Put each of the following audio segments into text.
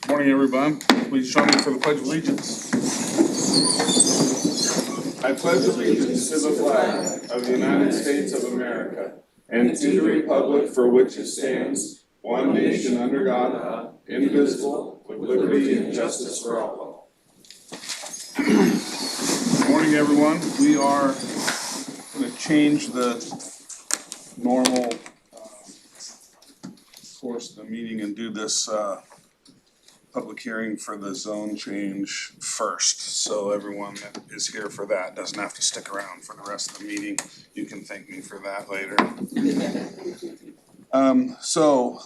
Morning, everyone. Please join me for the Pledge of Allegiance. I pledge allegiance to the flag of the United States of America and to the republic for which it stands, one nation under God, indivisible, with liberty and justice for all. Good morning, everyone. We are going to change the normal course of the meeting and do this public hearing for the zone change first. So everyone that is here for that doesn't have to stick around for the rest of the meeting. You can thank me for that later. So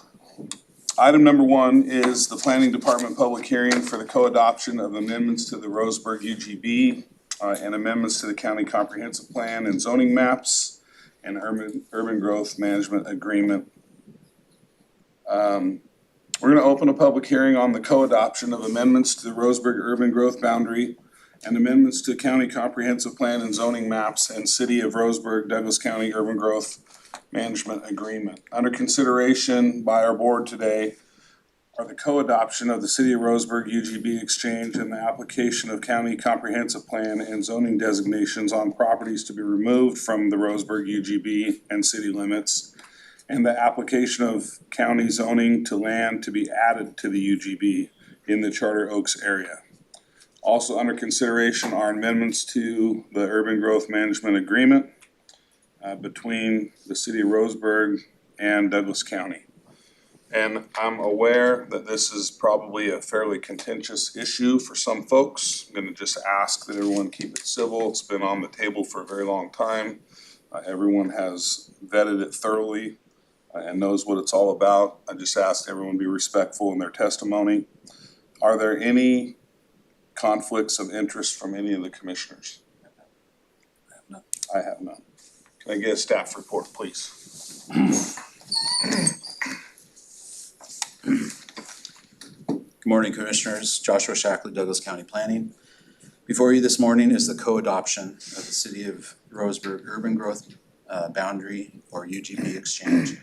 item number 1 is the Planning Department public hearing for the co-adoption of amendments to the Roseburg UGB and amendments to the County Comprehensive Plan and zoning maps and urban growth management agreement. We're going to open a public hearing on the co-adoption of amendments to the Roseburg urban growth boundary and amendments to County Comprehensive Plan and zoning maps and City of Roseburg, Douglas County urban growth management agreement. Under consideration by our board today are the co-adoption of the City of Roseburg UGB exchange and the application of County Comprehensive Plan and zoning designations on properties to be removed from the Roseburg UGB and city limits, and the application of county zoning to land to be added to the UGB in the Charter Oaks area. Also under consideration are amendments to the urban growth management agreement between the City of Roseburg and Douglas County. And I'm aware that this is probably a fairly contentious issue for some folks. I'm gonna just ask that everyone keep it civil. It's been on the table for a very long time. Everyone has vetted it thoroughly and knows what it's all about. I just asked everyone be respectful in their testimony. Are there any conflicts of interest from any of the commissioners? I have none. I have none. Can I get a staff report, please? Good morning, Commissioners. Joshua Shackley, Douglas County Planning. Before you this morning is the co-adoption of the City of Roseburg Urban Growth Boundary or UGB exchange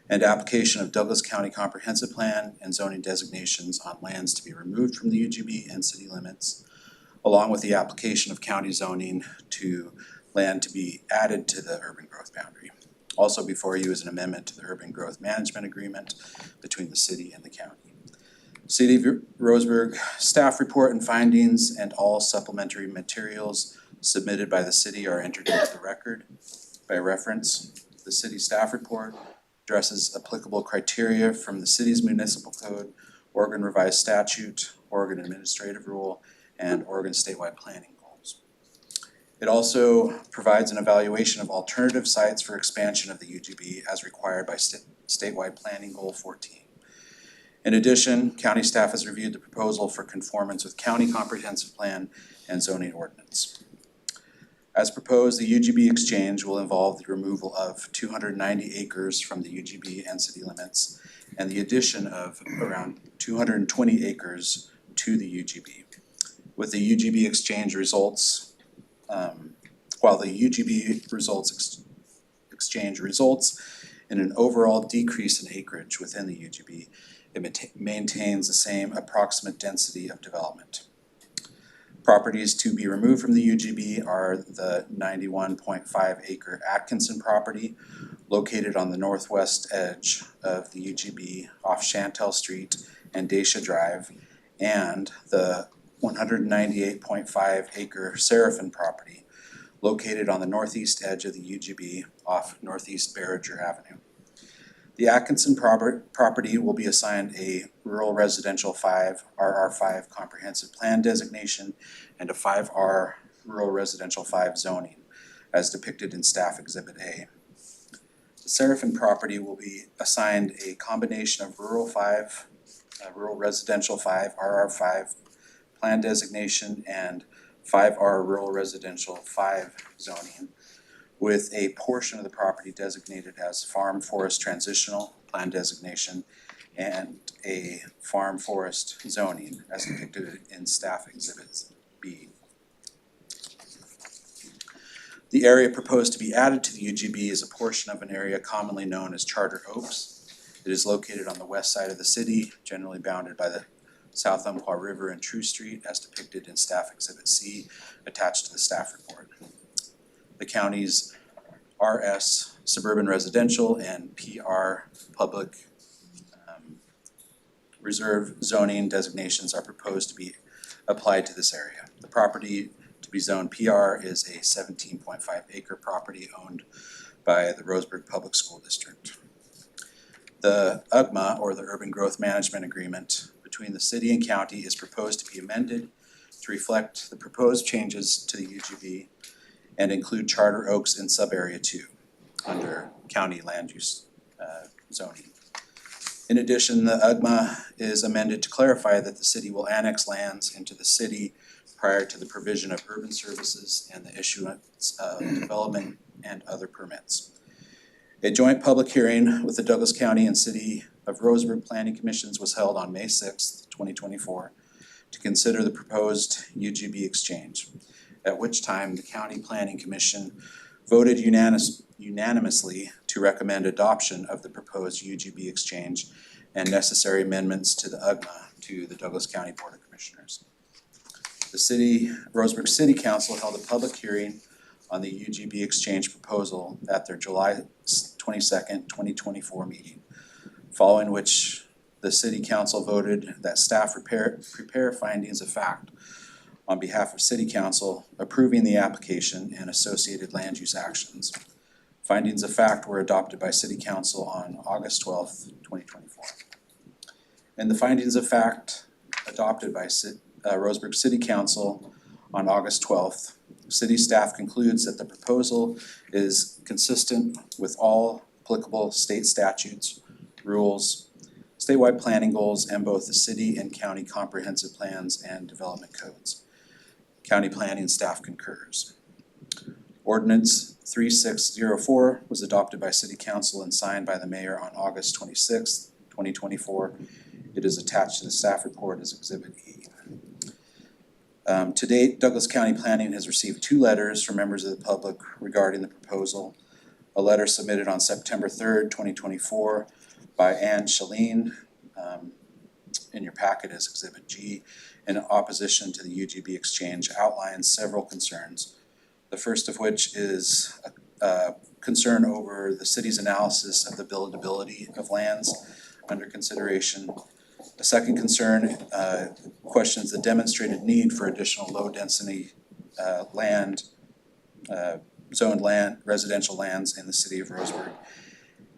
and application of Douglas County Comprehensive Plan and zoning designations on lands to be removed from the UGB and city limits, along with the application of county zoning to land to be added to the urban growth boundary. Also before you is an amendment to the urban growth management agreement between the city and the county. City of Roseburg staff report and findings and all supplementary materials submitted by the city are entered into the record. By reference, the city staff report addresses applicable criteria from the city's municipal code, Oregon revised statute, Oregon administrative rule, and Oregon statewide planning goals. It also provides an evaluation of alternative sites for expansion of the UGB as required by statewide planning goal 14. In addition, county staff has reviewed the proposal for conformance with county comprehensive plan and zoning ordinance. As proposed, the UGB exchange will involve the removal of 290 acres from the UGB and city limits and the addition of around 220 acres to the UGB. With the UGB exchange results, while the UGB exchange results in an overall decrease in acreage within the UGB, it maintains the same approximate density of development. Properties to be removed from the UGB are the 91.5 acre Atkinson property located on the northwest edge of the UGB off Chantel Street and Dacia Drive, and the 198.5 acre Seraphin property located on the northeast edge of the UGB off Northeast Barringer Avenue. The Atkinson property will be assigned a Rural Residential 5 RR5 Comprehensive Plan designation and a 5R Rural Residential 5 zoning as depicted in Staff Exhibit A. The Seraphin property will be assigned a combination of Rural Residential 5 RR5 Plan designation and 5R Rural Residential 5 zoning, with a portion of the property designated as Farm Forest Transitional Plan designation and a Farm Forest zoning as depicted in Staff Exhibit B. The area proposed to be added to the UGB is a portion of an area commonly known as Charter Oaks. It is located on the west side of the city, generally bounded by the South Umpqua River and True Street as depicted in Staff Exhibit C attached to the staff report. The county's RS suburban residential and PR public reserve zoning designations are proposed to be applied to this area. The property to be zoned PR is a 17.5 acre property owned by the Roseburg Public School District. The UGMA, or the Urban Growth Management Agreement, between the city and county is proposed to be amended to reflect the proposed changes to the UGB and include Charter Oaks in sub-area 2 under county land use zoning. In addition, the UGMA is amended to clarify that the city will annex lands into the city prior to the provision of urban services and the issuance of development and other permits. A joint public hearing with the Douglas County and City of Roseburg Planning Commissions was held on May 6th, 2024 to consider the proposed UGB exchange, at which time the County Planning Commission voted unanimously to recommend adoption of the proposed UGB exchange and necessary amendments to the UGMA to the Douglas County Board of Commissioners. The Roseburg City Council held a public hearing on the UGB exchange proposal at their July 22nd, 2024 meeting, following which the City Council voted that staff prepare findings of fact on behalf of City Council approving the application and associated land use actions. Findings of fact were adopted by City Council on August 12th, 2024. And the findings of fact adopted by Roseburg City Council on August 12th, city staff concludes that the proposal is consistent with all applicable state statutes, rules, statewide planning goals, and both the city and county comprehensive plans and development codes. County planning staff concurs. Ordinance 3604 was adopted by City Council and signed by the mayor on August 26th, 2024. It is attached to the staff report as Exhibit E. To date, Douglas County Planning has received 2 letters from members of the public regarding the proposal. A letter submitted on September 3rd, 2024 by Ann Shaleen, in your packet as Exhibit G, in opposition to the UGB exchange outlines several concerns. The first of which is a concern over the city's analysis of the buildability of lands under consideration. The second concern questions the demonstrated need for additional low-density zoned land, residential lands in the city of Roseburg.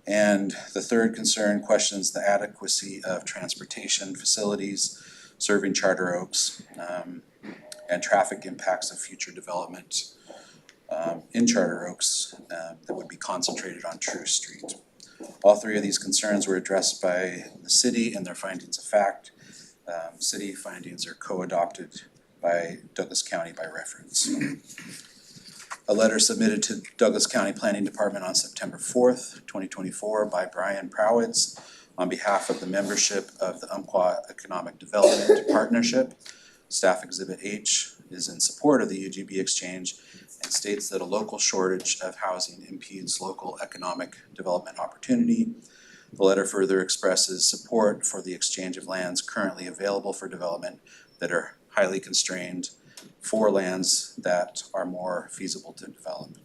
And the third concern questions the adequacy of transportation facilities serving Charter Oaks and traffic impacts of future development in Charter Oaks that would be concentrated on True Street. All 3 of these concerns were addressed by the city in their findings of fact. City findings are co-adopted by Douglas County by reference. A letter submitted to Douglas County Planning Department on September 4th, 2024 by Brian Prowitz on behalf of the membership of the Umpqua Economic Development Partnership. Staff Exhibit H is in support of the UGB exchange and states that a local shortage of housing impedes local economic development opportunity. The letter further expresses support for the exchange of lands currently available for development that are highly constrained for lands that are more feasible to develop.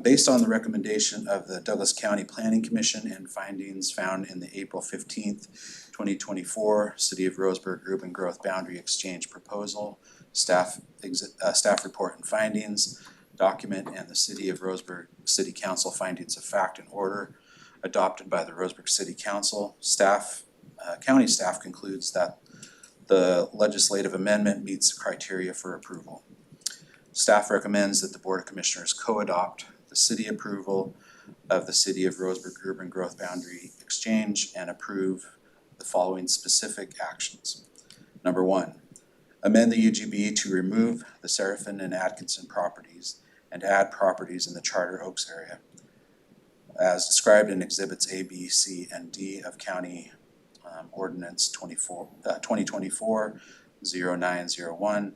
Based on the recommendation of the Douglas County Planning Commission and findings found in the April 15th, 2024 City of Roseburg Urban Growth Boundary Exchange Proposal, staff report and findings, document, and the City of Roseburg City Council findings of fact and order adopted by the Roseburg City Council, county staff concludes that the legislative amendment meets the criteria for approval. Staff recommends that the Board of Commissioners co-adopt the city approval of the City of Roseburg Urban Growth Boundary Exchange and approve the following specific actions. Number 1, amend the UGB to remove the Seraphin and Atkinson properties and add properties in the Charter Oaks area as described in Exhibits A, B, C, and D of County Ordinance 2024-0901.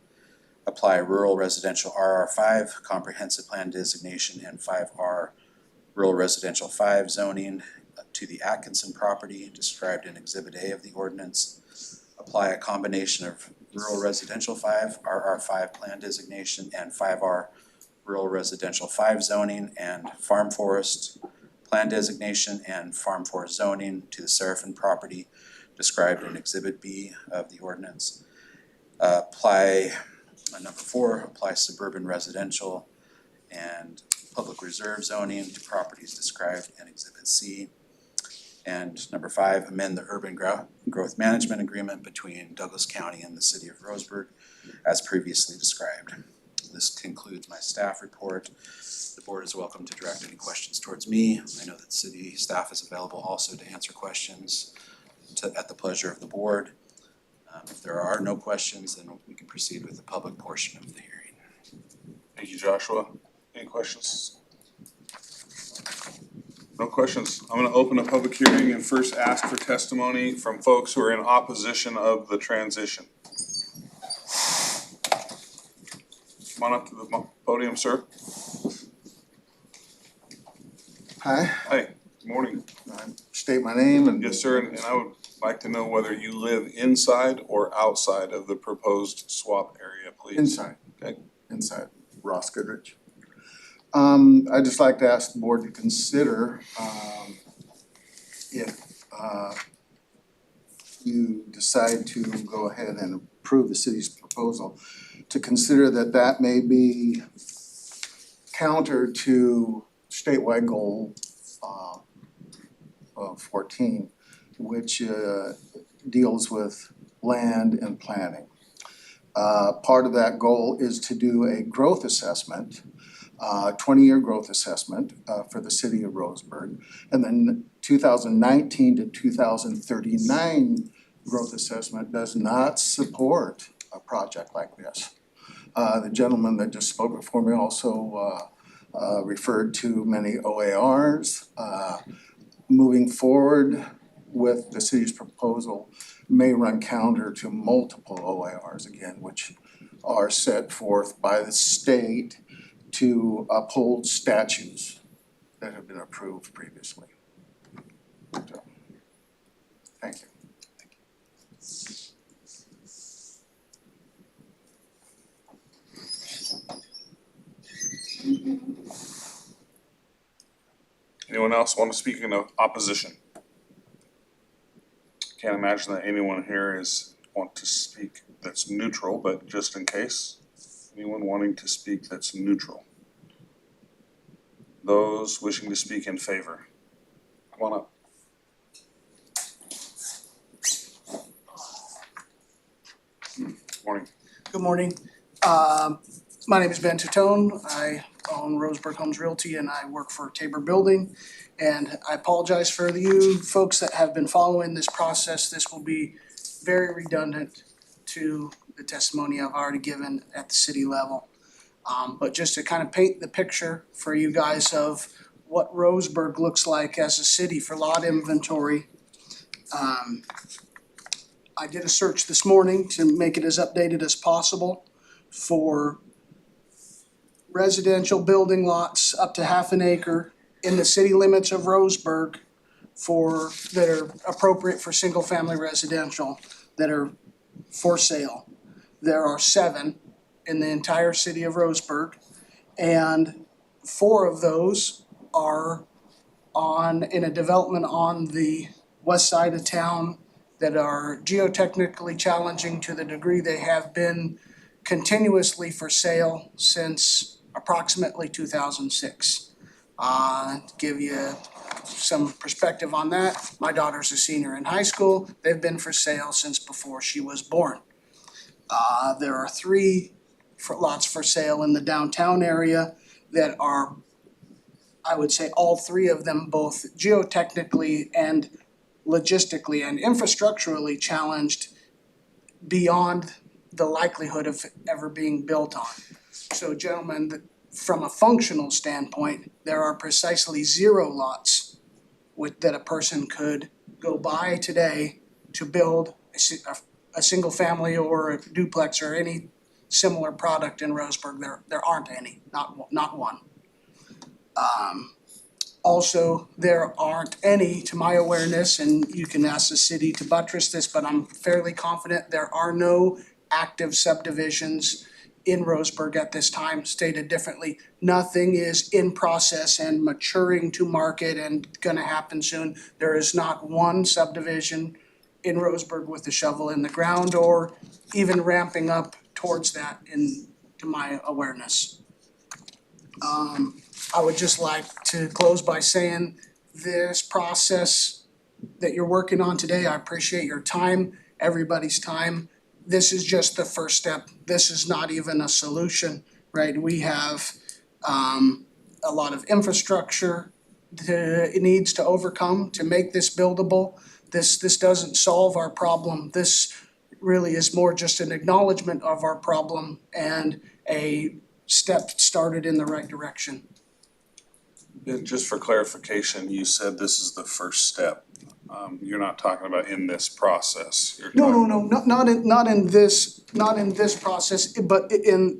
Apply rural residential RR5 comprehensive plan designation and 5R rural residential 5 zoning to the Atkinson property described in Exhibit A of the ordinance. apply a combination of rural residential 5, RR5 plan designation, and 5R rural residential 5 zoning and farm forest plan designation and farm forest zoning to the Seraphin property described in Exhibit B of the ordinance. Number 4, apply suburban residential and public reserve zoning to properties described in Exhibit C. And number 5, amend the urban growth management agreement between Douglas County and the city of Roseburg as previously described. This concludes my staff report. The board is welcome to direct any questions towards me. I know that city staff is available also to answer questions at the pleasure of the board. If there are no questions, then we can proceed with the public portion of the hearing. Thank you, Joshua. Any questions? No questions. I'm gonna open a public hearing and first ask for testimony from folks who are in opposition of the transition. Come on up to the podium, sir. Hi, Hi, good morning. state my name and. Yes, sir, and I would like to know whether you live inside or outside of the proposed swap area, please. Inside. Okay. Inside, Ross Goodrich. I'd just like to ask the board to consider, if, you decide to go ahead and approve the city's proposal, to consider that that may be counter to statewide goal, of 14, which, deals with land and planning. Part of that goal is to do a growth assessment, 20-year growth assessment for the city of Roseburg. And then 2019 to 2039 growth assessment does not support a project like this. The gentleman that just spoke before me also referred to many OARs. Moving forward with the city's proposal may run counter to multiple OARs again, which are set forth by the state to uphold statutes that have been approved previously. So, thank you. Anyone else want to speak in opposition? Can't imagine that anyone here want to speak that's neutral, but just in case, anyone wanting to speak that's neutral? Those wishing to speak in favor, come on up. Morning. Good morning. My name is Ben Tutone. I own Roseburg Homes Realty and I work for Tabor Building. And I apologize for you folks that have been following this process. This will be very redundant to the testimony I've already given at the city level. But just to kind of paint the picture for you guys of what Roseburg looks like as a city for lot inventory. I did a search this morning to make it as updated as possible for residential building lots up to half an acre in the city limits of Roseburg that are appropriate for single family residential that are for sale. There are 7 in the entire city of Roseburg, and 4 of those are in a development on the west side of town that are geotechnically challenging to the degree they have been continuously for sale since approximately 2006. To give you some perspective on that, my daughter's a senior in high school. They've been for sale since before she was born. There are 3 lots for sale in the downtown area that are, I would say all 3 of them, both geotechnically and logistically and infrastructurally challenged beyond the likelihood of ever being built on. So gentlemen, from a functional standpoint, there are precisely 0 lots that a person could go buy today to build a single family or a duplex or any similar product in Roseburg. There aren't any, not one. Also, there aren't any, to my awareness, and you can ask the city to buttress this, but I'm fairly confident there are no active subdivisions in Roseburg at this time. Stated differently, nothing is in process and maturing to market and gonna happen soon. There is not one subdivision in Roseburg with a shovel in the ground or even ramping up towards that to my awareness. I would just like to close by saying this process that you're working on today, I appreciate your time, everybody's time. This is just the first step. This is not even a solution, right? We have a lot of infrastructure it needs to overcome to make this buildable. This doesn't solve our problem. This really is more just an acknowledgement of our problem and a step started in the right direction. And just for clarification, you said this is the first step. You're not talking about in this process. You're talking- Not in this process, but in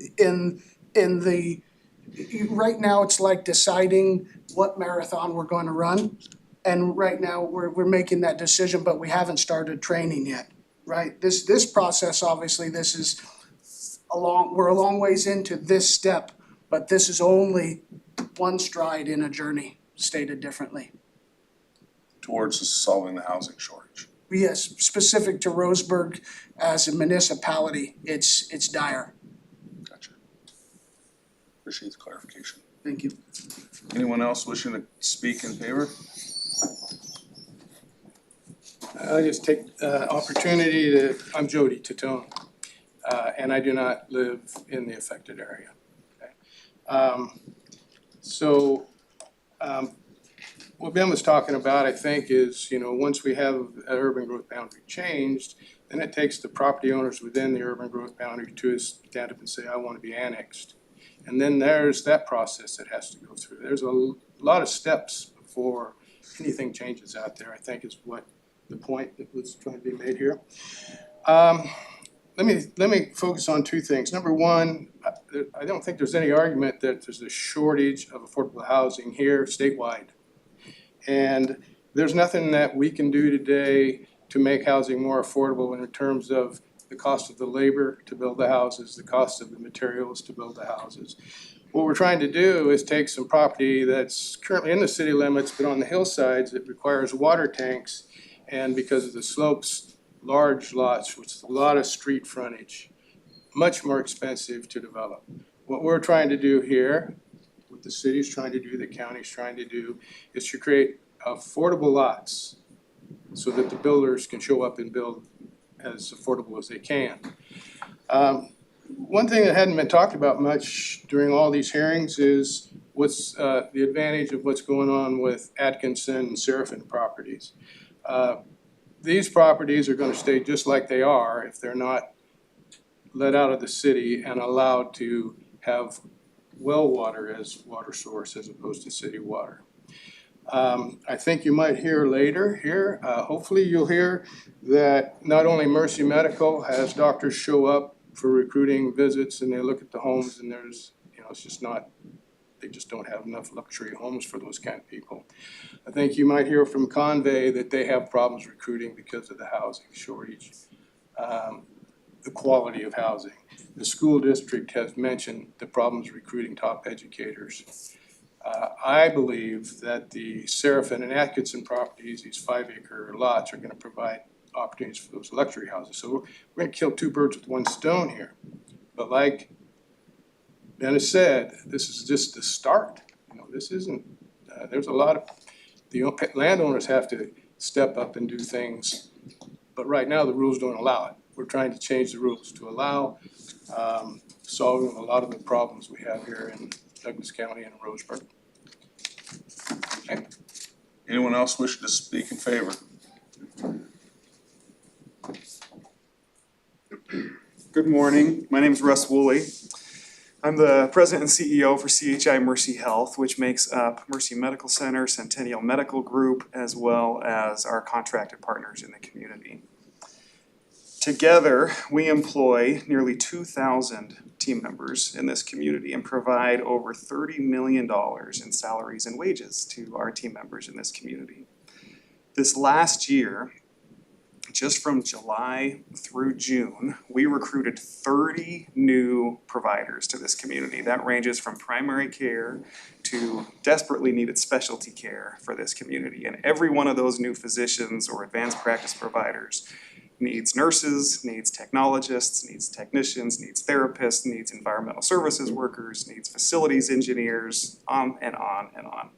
the, right now, it's like deciding what marathon we're going to run. And right now, we're making that decision, but we haven't started training yet, right? This process, obviously, we're a long ways into this step, but this is only one stride in a journey, stated differently. Towards solving the housing shortage. Yes, specific to Roseburg as a municipality, it's dire. Gotcha. Appreciate the clarification. Thank you. Anyone else wishing to speak in favor? I'll just take opportunity to, I'm Jody Tatone, and I do not live in the affected area. Okay. What Ben was talking about, I think, is, once we have an urban growth boundary changed, then it takes the property owners within the urban growth boundary to stand up and say, I want to be annexed. And then there's that process that has to go through. There's a lot of steps before anything changes out there, I think is what the point that was trying to be made here. Let me focus on two things. Number one, I don't think there's any argument that there's a shortage of affordable housing here statewide. And there's nothing that we can do today to make housing more affordable in terms of the cost of the labor to build the houses, the cost of the materials to build the houses. What we're trying to do is take some property that's currently in the city limits, but on the hillsides, it requires water tanks. And because of the slopes, large lots, which is a lot of street frontage, much more expensive to develop. What we're trying to do here, what the city's trying to do, the county's trying to do, is to create affordable lots so that the builders can show up and build as affordable as they can. One thing that hadn't been talked about much during all these hearings is what's the advantage of what's going on with Atkinson and Seraphin properties. These properties are gonna stay just like they are if they're not let out of the city and allowed to have well water as water source as opposed to city water. I think you might hear later here, hopefully you'll hear that not only Mercy Medical has doctors show up for recruiting visits and they look at the homes and there's, it's just not, they just don't have enough luxury homes for those kind of people. I think you might hear from Convey that they have problems recruiting because of the housing shortage, the quality of housing. The school district has mentioned the problems recruiting top educators. I believe that the Seraphin and Atkinson properties, these 5-acre lots, are gonna provide opportunities for those luxury houses. So we're gonna kill two birds with one stone here. But like Ben has said, this is just the start. This isn't, there's a lot of, the landowners have to step up and do things. But right now, the rules don't allow it. We're trying to change the rules to allow solving a lot of the problems we have here in Douglas County and Roseburg. Okay. Anyone else wish to speak in favor? Good morning. My name is Russ Woolley. I'm the president and CEO for CHI Mercy Health, which makes up Mercy Medical Center, Centennial Medical Group, as well as our contracted partners in the community. Together, we employ nearly 2,000 team members in this community and provide over $30 million in salaries and wages to our team members in this community. This last year, just from July through June, we recruited 30 new providers to this community. That ranges from primary care to desperately needed specialty care for this community. And every one of those new physicians or advanced practice providers needs nurses, needs technologists, needs technicians, needs therapists, needs environmental services workers, needs facilities engineers, on and on and on.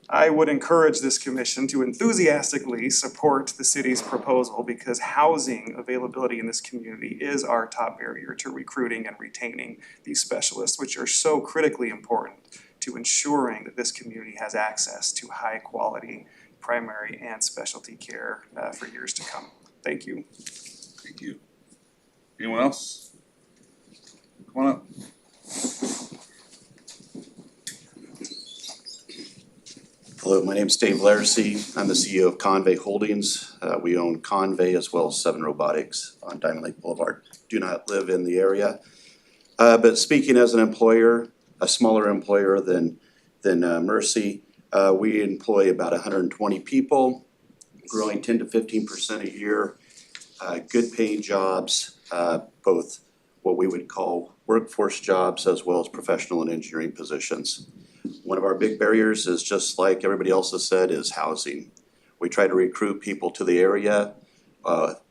I would encourage this commission to enthusiastically support the city's proposal because housing availability in this community is our top barrier to recruiting and retaining these specialists, which are so critically important to ensuring that this community has access to high quality primary and specialty care for years to come. Thank you. Thank you. Anyone else? Come on up. Hello, my name is Dave Larsey. I'm the CEO of Convey Holdings. We own Convey as well as Seven Robotics on Diamond Lake Boulevard. Do not live in the area. But speaking as an employer, a smaller employer than Mercy, we employ about 120 people, growing 10 to 15% a year. Good paying jobs, both what we would call workforce jobs as well as professional and engineering positions. One of our big barriers is, just like everybody else has said, is housing. We try to recruit people to the area,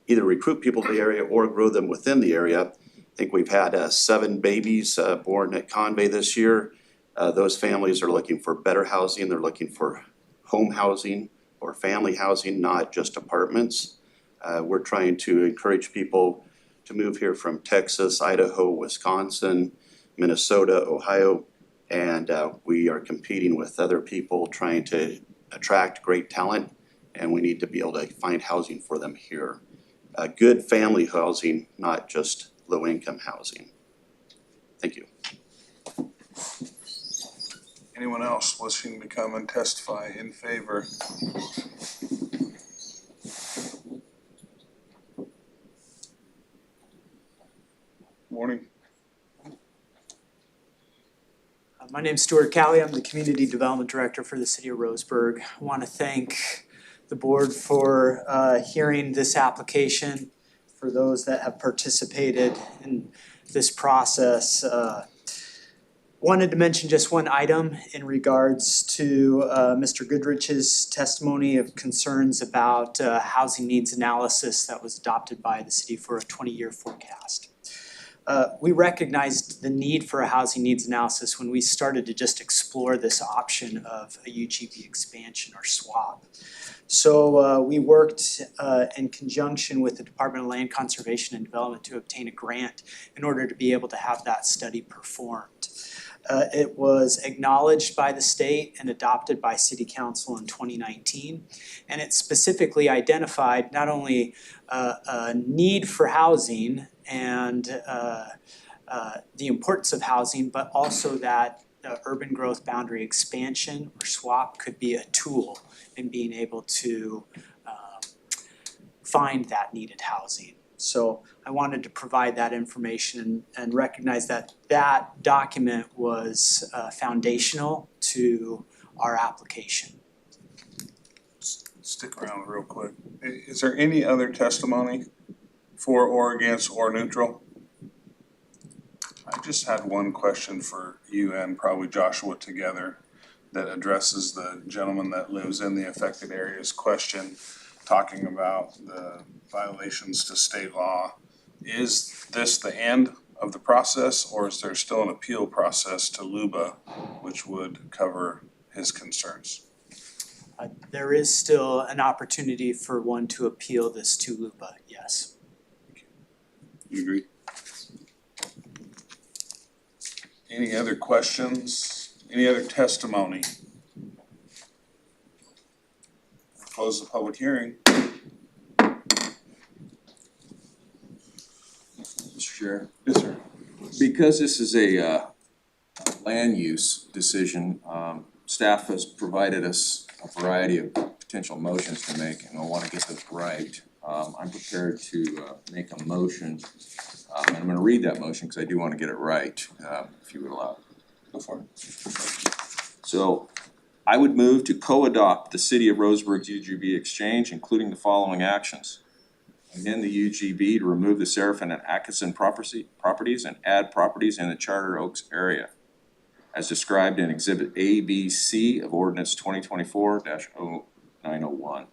either recruit people to the area or grow them within the area. I think we've had 7 babies born at Convey this year. Those families are looking for better housing. They're looking for home housing or family housing, not just apartments. We're trying to encourage people to move here from Texas, Idaho, Wisconsin, Minnesota, Ohio, and we are competing with other people trying to attract great talent, and we need to be able to find housing for them here. Good family housing, not just low-income housing. Thank you. Anyone else wishing to come and testify in favor? Morning. My name's Stuart Calley. I'm the Community Development Director for the City of Roseburg. I want to thank the board for hearing this application, for those that have participated in this process. Wanted to mention just one item in regards to Mr. Goodrich's testimony of concerns about housing needs analysis that was adopted by the city for a 20-year forecast. We recognized the need for a housing needs analysis when we started to just explore this option of a UGB expansion or swap. So we worked in conjunction with the Department of Land Conservation and Development to obtain a grant in order to be able to have that study performed. It was acknowledged by the state and adopted by City Council in 2019, and it specifically identified not only a need for housing and the importance of housing, but also that urban growth boundary expansion or swap could be a tool in being able to find that needed housing. So I wanted to provide that information and recognize that that document was foundational to our application. Stick around real quick. Is there any other testimony for or against or neutral? I just had one question for you and probably Joshua together that addresses the gentleman that lives in the affected area's question, talking about the violations to state law. Is this the end of the process, or is there still an appeal process to LUBA which would cover his concerns? There is still an opportunity for one to appeal this to LUBA, yes. You agree? Any other questions? Any other testimony? Close the public hearing. Mr. Chair, Yes, sir. because this is a land use decision, staff has provided us a variety of potential motions to make, and I want to get those right. I'm prepared to make a motion. And I'm gonna read that motion because I do want to get it right, if you would allow. Go for it. So I would move to co-adopt the City of Roseburg's UGB exchange, including the following actions. Amend the UGB to remove the Seraphin and Atkinson properties and add properties in the Charter Oaks area, as described in Exhibit A, B, C of Ordinance 2024-0901.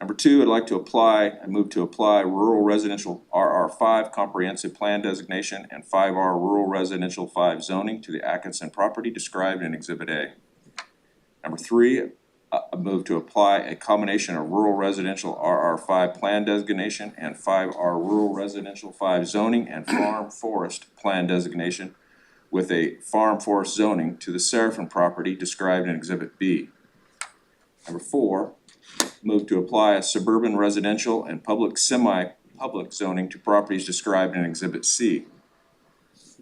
Number two, I move to apply rural residential RR5 comprehensive plan designation and 5R rural residential 5 zoning to the Atkinson property described in Exhibit A. Number three, I move to apply a combination of rural residential RR5 plan designation and 5R rural residential 5 zoning and farm forest plan designation with a farm forest zoning to the Seraphin property described in Exhibit B. Number four, move to apply a suburban residential and public semi-public zoning to properties described in Exhibit C.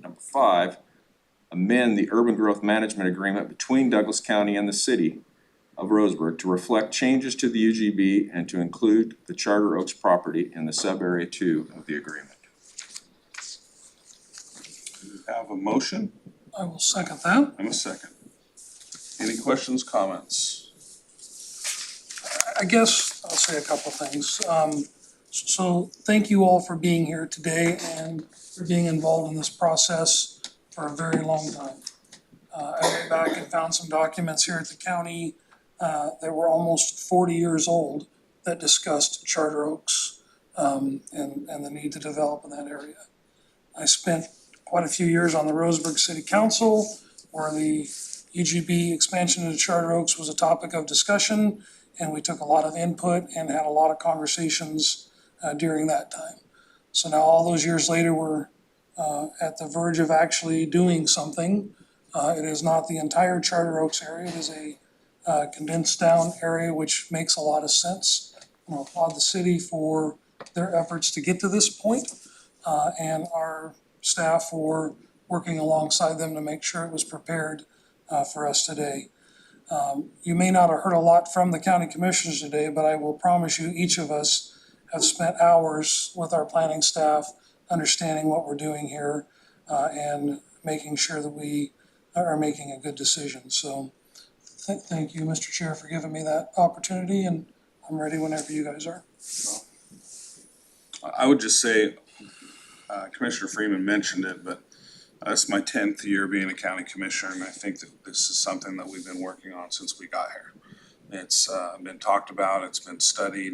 Number five, amend the urban growth management agreement between Douglas County and the City of Roseburg to reflect changes to the UGB and to include the Charter Oaks property in the sub-area 2 of the agreement. Have a motion? I will second that. I'm a second. Any questions, comments? I guess I'll say a couple things. So thank you all for being here today and for being involved in this process for a very long time. I went back and found some documents here at the county that were almost 40 years old that discussed Charter Oaks and the need to develop in that area. I spent quite a few years on the Roseburg City Council where the UGB expansion into Charter Oaks was a topic of discussion, and we took a lot of input and had a lot of conversations during that time. So now all those years later, we're at the verge of actually doing something. It is not the entire Charter Oaks area. It is a condensed down area, which makes a lot of sense. I applaud the city for their efforts to get to this point, and our staff for working alongside them to make sure it was prepared for us today. You may not have heard a lot from the county commissioners today, but I will promise you each of us have spent hours with our planning staff understanding what we're doing here and making sure that we are making a good decision. So thank you, Mr. Chair, for giving me that opportunity, and I'm ready whenever you guys are. I would just say, Commissioner Freeman mentioned it, but it's my 10th year being a county commissioner, and I think that this is something that we've been working on since we got here. It's been talked about, it's been studied,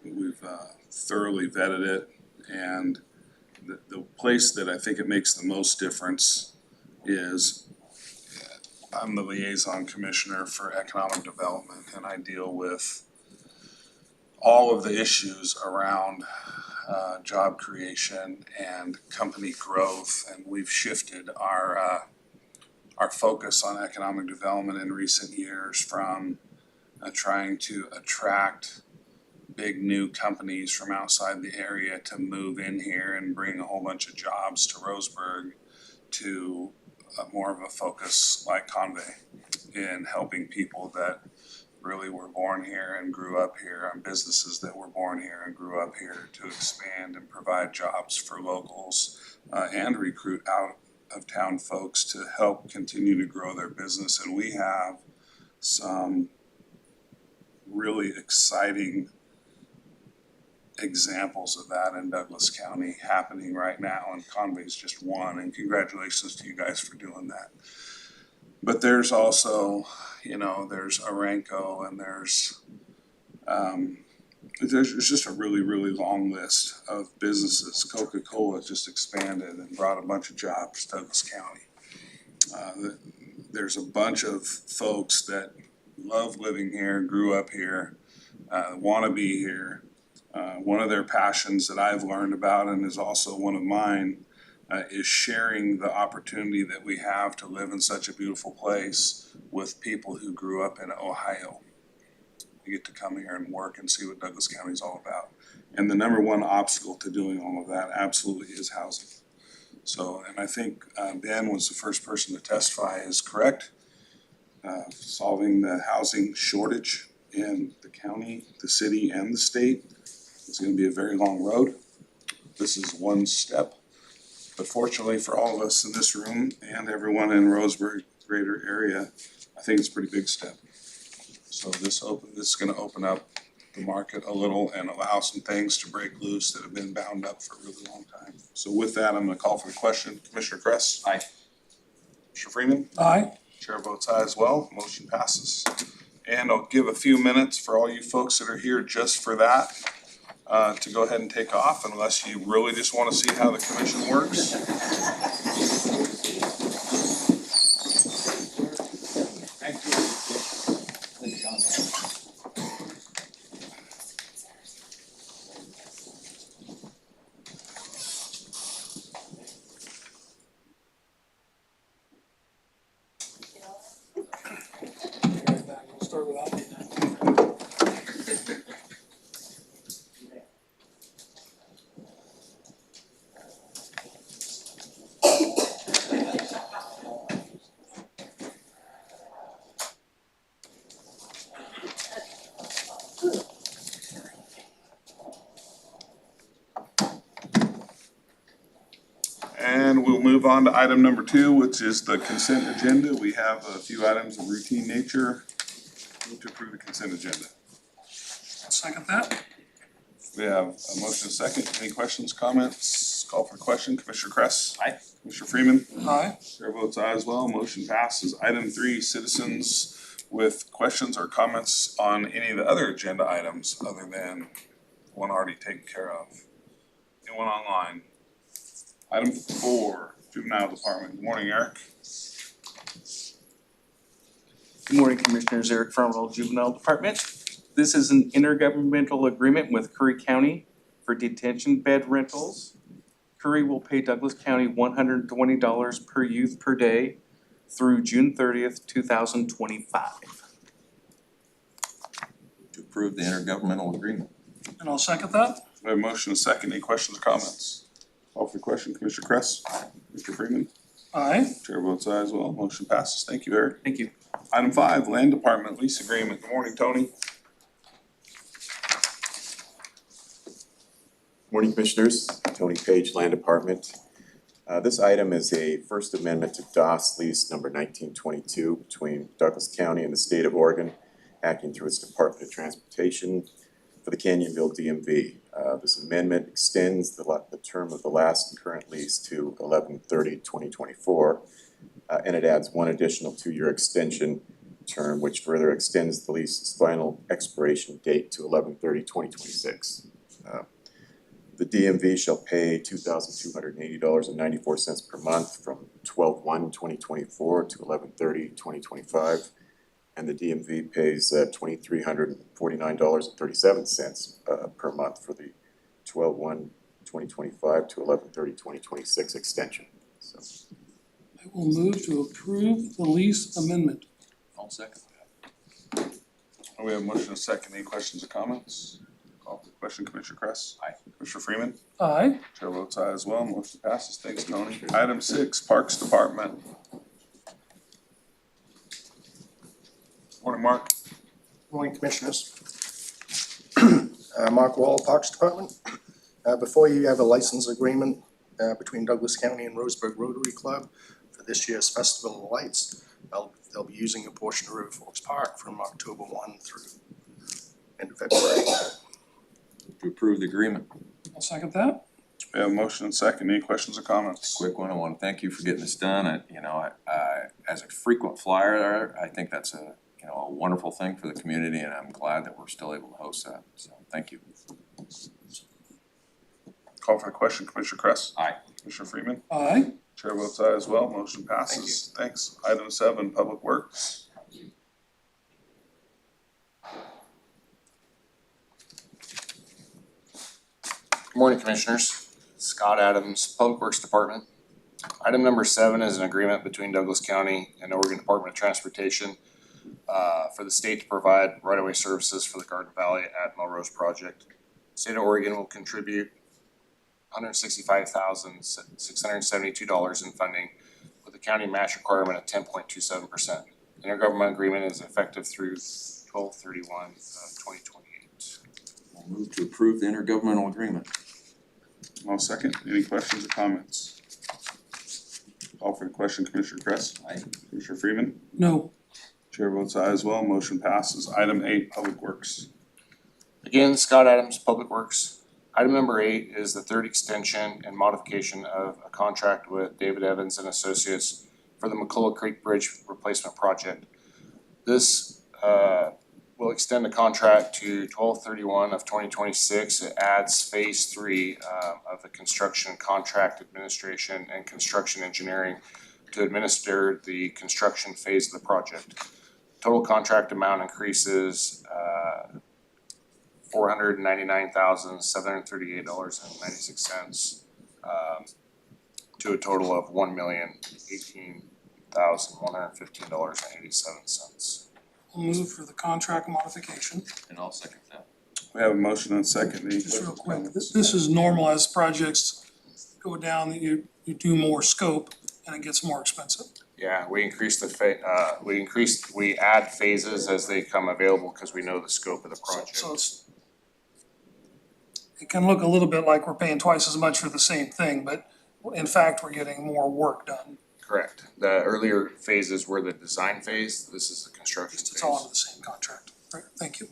we've thoroughly vetted it, and the place that I think it makes the most difference is I'm the liaison commissioner for economic development, and I deal with all of the issues around job creation and company growth, and we've shifted our focus on economic development in recent years from trying to attract big new companies from outside the area to move in here and bring a whole bunch of jobs to Roseburg to more of a focus like Convey in helping people that really were born here and grew up here, and businesses that were born here and grew up here to expand and provide jobs for locals and recruit out of town folks to help continue to grow their business. And we have some really exciting examples of that in Douglas County happening right now, and Convey's just one, and congratulations to you guys for doing that. But there's also, there's Aranco, and there's just a really, really long list of businesses. Coca-Cola just expanded and brought a bunch of jobs to Douglas County. There's a bunch of folks that love living here, grew up here, want to be here. One of their passions that I've learned about, and is also one of mine, is sharing the opportunity that we have to live in such a beautiful place with people who grew up in Ohio. We get to come here and work and see what Douglas County is all about. And the number one obstacle to doing all of that absolutely is housing. So, and I think Ben was the first person to testify is correct. Solving the housing shortage in the county, the city, and the state. It's gonna be a very long road. This is one step. But fortunately for all of us in this room and everyone in Roseburg greater area, I think it's a pretty big step. So this is gonna open up the market a little and allow some things to break loose that have been bound up for a really long time. So with that, I'm gonna call for the question. Commissioner Kress? Aye. Commissioner Freeman? Aye. Chair votes aye as well, motion passes. And I'll give a few minutes for all you folks that are here just for that, to go ahead and take off unless you really just wanna see how the commission works. We'll start with that. And we'll move on to item number 2, which is the consent agenda. We have a few items of routine nature. Move to approve the consent agenda. I'll second that. We have a motion and a second. Any questions, comments? Call for the question. Commissioner Kress? Aye. Commissioner Freeman? Aye. Chair votes aye as well. Motion passes. Item 3, citizens with questions or comments on any of the other agenda items other than one already taken care of. Anyone online? Item 4, juvenile department. Good morning, Eric. Good morning, Commissioners. Eric Farmwell, Juvenile Department. This is an intergovernmental agreement with Curry County for detention bed rentals. Curry will pay Douglas County $120 per youth per day through June 30th, 2025. To approve the intergovernmental agreement. And I'll second that. We have a motion and a second. Any questions or comments? Call for the question. Commissioner Kress? Mr. Freeman? Aye. Chair votes aye as well. Motion passes. Thank you, Eric. Thank you. Item 5, land department lease agreement. Good morning, Tony. Morning, Commissioners. Tony Page, Land Department. This item is a First Amendment to DOS lease number 1922 between Douglas County and the State of Oregon, acting through its Department of Transportation for the Canyonville DMV. This amendment extends the term of the last and current lease to 11/30/2024, and it adds one additional 2-year extension term, which further extends the lease's final expiration date to 11/30/2026. The DMV shall pay $2,280.94 per month from 12/1/2024 to 11/30/2025. And the DMV pays $2,349.37 per month for the 12/1/2025 to 11/30/2026 extension. So I will move to approve the lease amendment. I'll second that. We have a motion and a second. Any questions or comments? Call for the question. Commissioner Kress? Aye. Commissioner Freeman? Aye. Chair votes aye as well. Motion passes. Thanks, Tony. Item 6, Parks Department. Morning, Mark. Morning, Commissioners. Mark Wall, Parks Department. Before you have a license agreement between Douglas County and Roseburg Rotary Club for this year's Festival of Lights. They'll be using a portion of River Forks Park from October 1 through end of February. To approve the agreement. I'll second that. We have a motion and a second. Any questions or comments? Quick one, I wanna thank you for getting this done. As a frequent flyer, I think that's a wonderful thing for the community, and I'm glad that we're still able to host that, so thank you. Call for the question. Commissioner Kress? Aye. Commissioner Freeman? Aye. Chair votes aye as well. Motion passes. Thanks. Item 7, Public Works. Good morning, Commissioners. Scott Adams, Public Works Department. Item number 7 is an agreement between Douglas County and Oregon Department of Transportation for the state to provide right-of-way services for the Garden Valley at Melrose project. State of Oregon will contribute $165,672 in funding with a county match requirement of 10.27%. Intergovernmental agreement is effective through 12/31 of 2028. I'll move to approve the intergovernmental agreement. I'll second. Any questions or comments? Call for the question, Commissioner Kress. Aye. Commissioner Freeman. No. Chair votes aye as well, motion passes. Item 8, Public Works. Again, Scott Adams, Public Works. Item number 8 is the third extension and modification of a contract with David Evans and Associates for the McCullough Creek Bridge Replacement Project. This will extend the contract to 12/31 of 2026. It adds phase 3 of the construction contract administration and construction engineering to administer the construction phase of the project. Total contract amount increases $499,738.96 to a total of $1,018,115.87. I'll move for the contract modification. And I'll second that. We have a motion and a second. Any Just real questions or quick, comments? this is normal as projects go down, that you do more scope and it gets more expensive. Yeah, we increase we add phases as they come available because we know the scope of the project. So it can look a little bit like we're paying twice as much for the same thing, but in fact, we're getting more work done. Correct. The earlier phases were the design phase. This is the construction phase. It's all under the same contract. Right, thank you.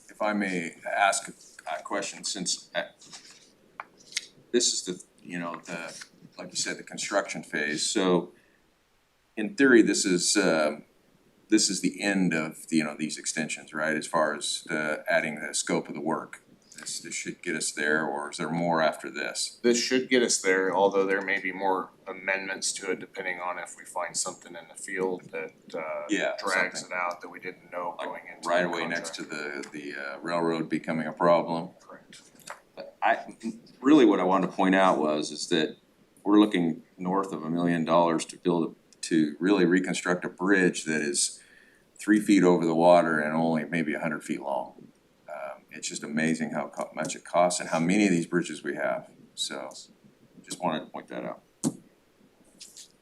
If I may ask a question, since this is the, like you said, the construction phase, so in theory, this is the end of, these extensions, right? As far as adding the scope of the work. This should get us there, or is there more after this? This should get us there, although there may be more amendments to it depending on if we find something in the field that drags something it out that we didn't know going into the right away next to the railroad becoming a problem. Correct. Really what I wanted to point out is that we're looking north of $1 million to really reconstruct a bridge that is 3 feet over the water and only maybe 100 feet long. It's just amazing how much it costs and how many of these bridges we have. So just wanted to point that out.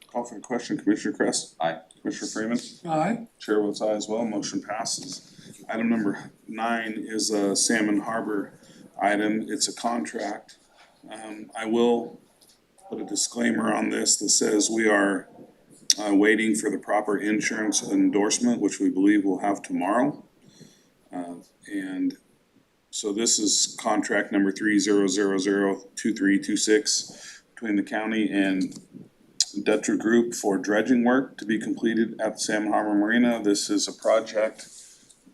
Call for the question, Commissioner Kress. Aye. Commissioner Freeman. Aye. Chair votes aye as well, motion passes. Item number 9 is a Salmon Harbor item. It's a contract. I will put a disclaimer on this that says we are waiting for the proper insurance endorsement, which we believe we'll have tomorrow. And so this is contract number 30002326 between the county and Dutra Group for dredging work to be completed at the Salmon Harbor Marina. This is a project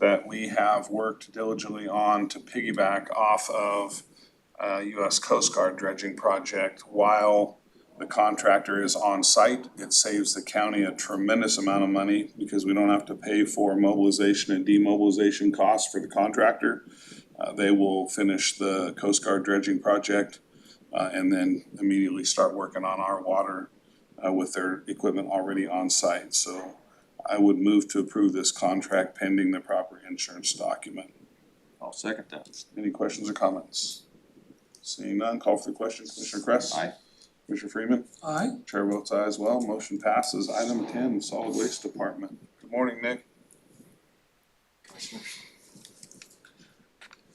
that we have worked diligently on to piggyback off of US Coast Guard dredging project while the contractor is on site. It saves the county a tremendous amount of money because we don't have to pay for mobilization and demobilization costs for the contractor. They will finish the Coast Guard dredging project and then immediately start working on our water with their equipment already on site. So I would move to approve this contract pending the proper insurance document. I'll second that. Any questions or comments? Seeing none, call for the question. Commissioner Kress. Aye. Commissioner Freeman. Aye. Chair votes aye as well, motion passes. Item 10, Solid Waste Department. Good morning, Nick.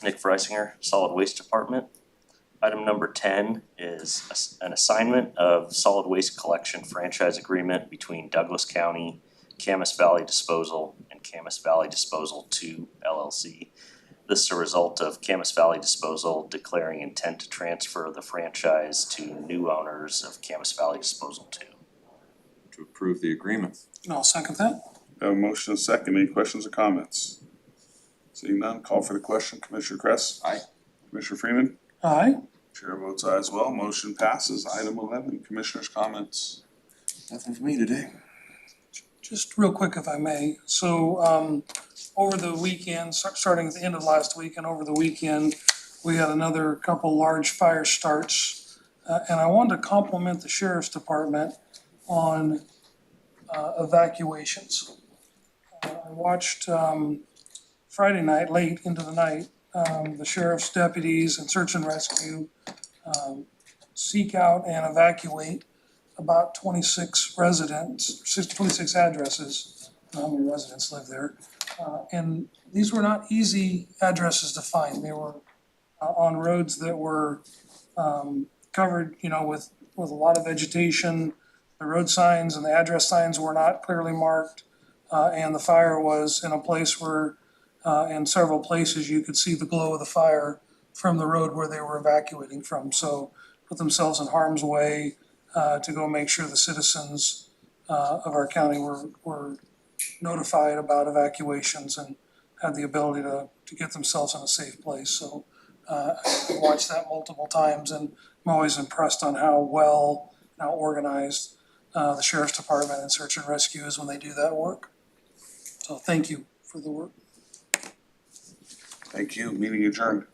Nick Freisinger, Solid Waste Department. Item number 10 is an assignment of solid waste collection franchise agreement between Douglas County, Camas Valley Disposal, and Camas Valley Disposal II LLC. This is a result of Camas Valley Disposal declaring intent to transfer the franchise to new owners of Camas Valley Disposal II. To approve the agreement. And I'll second that. Have a motion and a second. Any questions or comments? Seeing none, call for the question. Commissioner Kress. Aye. Commissioner Freeman. Aye. Chair votes aye as well, motion passes. Item 11, Commissioners' comments. Nothing for me today. Just real quick if I may. So over the weekend, starting at the end of last week and over the weekend, we had another couple large fire starts. And I wanted to compliment the Sheriff's Department on evacuations. I watched Friday night, late into the night, the sheriff's deputies and search and rescue seek out and evacuate about 26 residents, 26 addresses, I don't know how many residents live there, And these were not easy addresses to find. They were on roads that were covered, with a lot of vegetation. The road signs and the address signs were not clearly marked. And the fire was in a place where, in several places, you could see the glow of the fire from the road where they were evacuating from. So put themselves in harm's way to go make sure the citizens of our county were notified about evacuations and had the ability to get themselves in a safe place. So I've watched that multiple times, and I'm always impressed on how well, how organized the sheriff's department and search and rescue is when they do that work. So thank you for the work. Thank you, meeting adjourned.